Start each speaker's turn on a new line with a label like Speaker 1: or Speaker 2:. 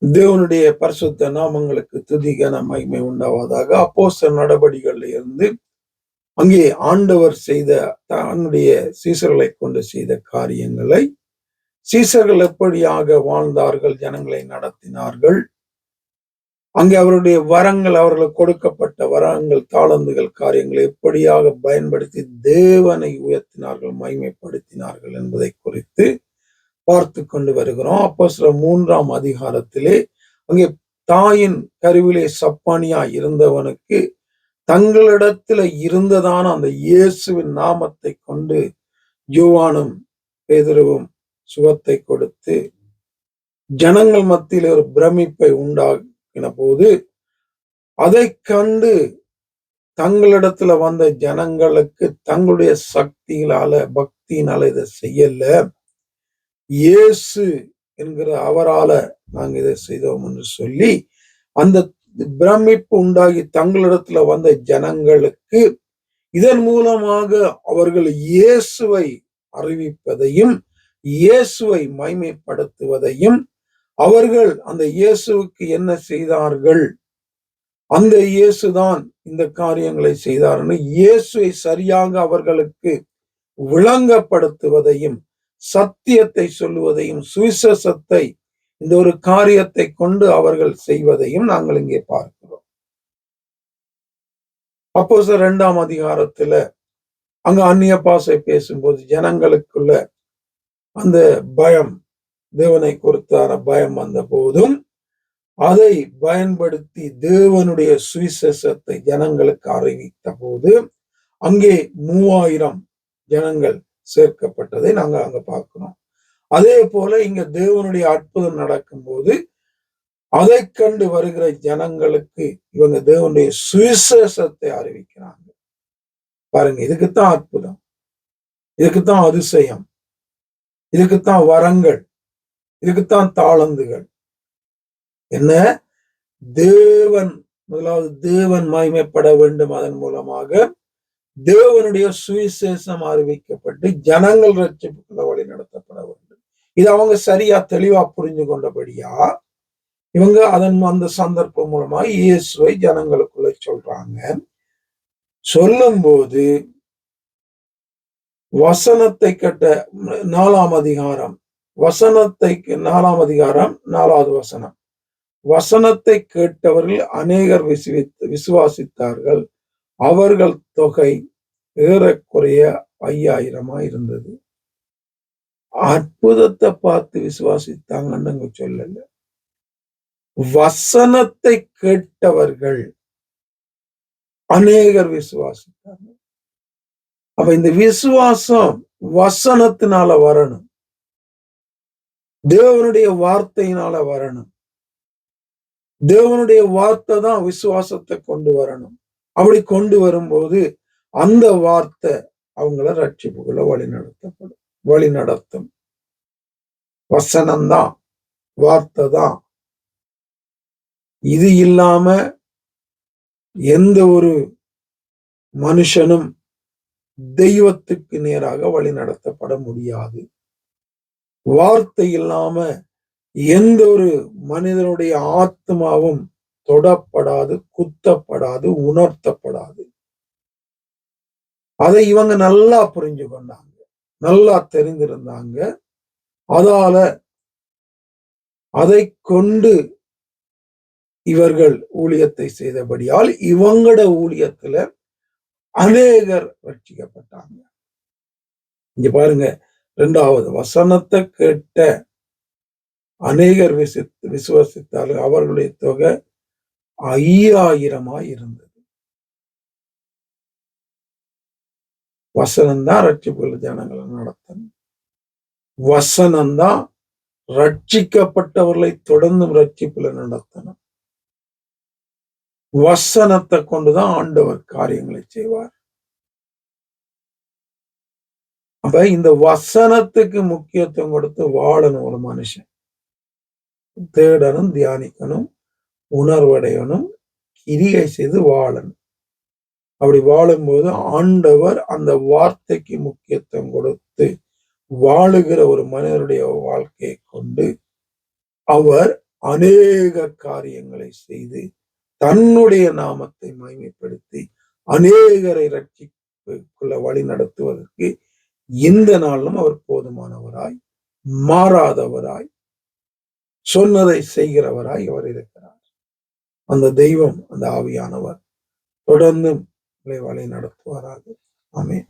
Speaker 1: தேவனுடைய பரிசுத்த நாமங்களுக்கு துதி கன மகிமை உண்டாவதாக. அப்போஸ்தலர் நடபடிகளில் இருந்து அங்கே ஆண்டவர் செய்த தன்னுடைய சீசர்களை கொண்டு செய்த காரியங்களை, சீசர்கள் எப்படியாக வாழ்ந்தார்கள், ஜனங்களை நடத்தினார்கள், அங்கே அவருடைய வரங்கள், அவர்களுக்கு கொடுக்கப்பட்ட வரங்கள், தாளந்துகள், காரியங்களை எப்படியாக பயன்படுத்தி தேவனை உயர்த்தினார்கள், மகிமைப்படுத்தினார்கள் என்பதை குறித்து பார்த்து கொண்டு வருகிறோம். அப்போஸ்தலர் 3ஆம் அதிகாரத்திலே அங்கே தாயின் கருவிலே சப்பானியா இருந்தவனுக்கு தங்களிடத்துல இருந்ததான அந்த இயேசுவின் நாமத்தை கொண்டு யோவானும் பேதுருவும் சுகத்தை கொடுத்து ஜனங்கள் மத்தியில் ஒரு பிரமிப்பை உண்டாக்கின போது, அதை கண்டு தங்களிடத்துல வந்த ஜனங்களுக்கு தங்களுடைய சக்தியினால, பக்தியினால இதை செய்யல, இயேசு என்கிற அவரால நாங்க இதை செய்தோம் என்று சொல்லி அந்த பிரமிப்பு உண்டாகி தங்களிடத்துல வந்த ஜனங்களுக்கு இதன் மூலமாக அவர்கள் இயேசுவை அறிவிப்பதையும், இயேசுவை மகிமைப்படுத்துவதையும், அவர்கள் அந்த இயேசுவுக்கு என்ன செய்தார்கள், அந்த இயேசுதான் இந்த காரியங்களை செய்தார்னு இயேசுவை சரியாக அவர்களுக்கு விளங்கப்படுத்துவதையும், சத்தியத்தை சொல்லுவதையும், சுவிசேஷத்தை இந்த ஒரு காரியத்தை கொண்டு அவர்கள் செய்வதையும் நாங்கள் இங்கே பார்க்கிறோம். அப்போஸ்தலர் 2ஆம் அதிகாரத்துல அங்க அந்நிய பாஷை பேசும்போது ஜனங்களுக்குள்ள அந்த பயம், தேவனை குறித்தான பயம் வந்த போதும் அதை பயன்படுத்தி தேவனுடைய சுவிசேஷத்தை ஜனங்களுக்கு அறிவித்த போது அங்கே 3000 ஜனங்கள் சேர்க்கப்பட்டதை நாங்க அங்க பார்க்கிறோம். அதே போல இங்க தேவனுடைய அற்புதம் நடக்கும்போது அதை கண்டு வருகிற ஜனங்களுக்கு இவங்க தேவனுடைய சுவிசேஷத்தை அறிவிக்கிறாங்க. பாருங்க, இதுக்குத்தான் அற்புதம், இதுக்குத்தான் அதிசயம், இதுக்குத்தான் வரங்கள், இதுக்குத்தான் தாளந்துகள். என்ன? தேவன், முதலாவது தேவன் மகிமைப்பட வேண்டும், அதன் மூலமாக தேவனுடைய சுவிசேஷம் அறிவிக்கப்பட்டு ஜனங்கள் ரட்சிப்புக்குள்ள வழி நடத்தப்பட வேண்டும். இது அவங்க சரியா தெளிவா புரிஞ்சு கொண்டபடியா இவங்க அந்த சந்தர்ப்பம் மூலமா இயேசுவை ஜனங்களுக்குள்ள சொல்றாங்க. சொல்லும் போது வசனத்தை கட்ட 4ஆம் அதிகாரம், வசனத்தை 4ஆம் அதிகாரம் 4வது வசனம், வசனத்தை கேட்டவர்கள் அநேகர் விசுவாசித்தார்கள், அவர்கள் தொகை ஏறக்குறைய 5000 இருந்தது. அற்புதத்தை பார்த்து விசுவாசித்தாங்கன்னு சொல்லல, வசனத்தை கேட்டவர்கள் அநேகர் விசுவாசித்தாங்க. அப்ப இந்த விசுவாசம் வசனத்தினால வரணும், தேவனுடைய வார்த்தையினால வரணும். தேவனுடைய வார்த்தை தான் விசுவாசத்தை கொண்டு வரணும். அப்படி கொண்டு வரும்போது அந்த வார்த்தை அவங்கள ரட்சிப்புக்குள்ள வழி நடத்தும். வசனம்தான், வார்த்தை தான். இது இல்லாம எந்த ஒரு மனுஷனும் தெய்வத்துக்கு நேராக வழி நடத்தப்பட முடியாது. வார்த்தை இல்லாம எந்த ஒரு மனிதனுடைய ஆத்மாவும் தொடப்படாது, குத்தப்படாது, உணர்த்தப்படாது. அதை இவங்க நல்லா புரிஞ்சு கொண்டாங்க, நல்லா தெரிந்திருந்தாங்க. அதால அதை கொண்டு இவர்கள் ஊழியத்தை செய்தபடியால் இவங்களோட ஊழியத்துல அநேகர் ரட்சிக்கப்பட்டாங்க. இங்க பாருங்க, 2வது வசனத்தை கேட்ட அநேகர் விசுவாசித்தார்கள், அவர்களுடைய தொகை 5000 இருந்தது. வசனம்தான் ரட்சிப்புள்ள ஜனங்களை நடத்தணும். வசனம்தான் ரட்சிக்கப்பட்டவர்களை தொடர்ந்து ரட்சிப்புல நடத்தணும். வசனத்தை கொண்டுதான் ஆண்டவர் காரியங்களை செய்வார். அப்ப இந்த வசனத்துக்கு முக்கியத்துவம் கொடுத்து வாழணும் ஒரு மனுஷன். தேடணும், தியானிக்கணும், உணர்வடையணும், கிரியை செய்து வாழணும். அப்படி வாழும்போது ஆண்டவர் அந்த வார்த்தைக்கு முக்கியத்துவம் கொடுத்து வாழுகிற ஒரு மனிதனுடைய வாழ்க்கையை கொண்டு அவர் அநேக காரியங்களை செய்து தன்னுடைய நாமத்தை மகிமைப்படுத்தி அநேகரை ரட்சிப்புக்குள்ள வழி நடத்துவதற்கு இந்த நாளிலும் அவர் போதுமானவராய், மாறாதவராய், சொன்னதை செய்கிறவராய் அவர் இருக்கிறார். அந்த தெய்வம், அந்த ஆவியானவர் தொடர்ந்து உங்களை வழி நடத்துவாராக. ஆமென்.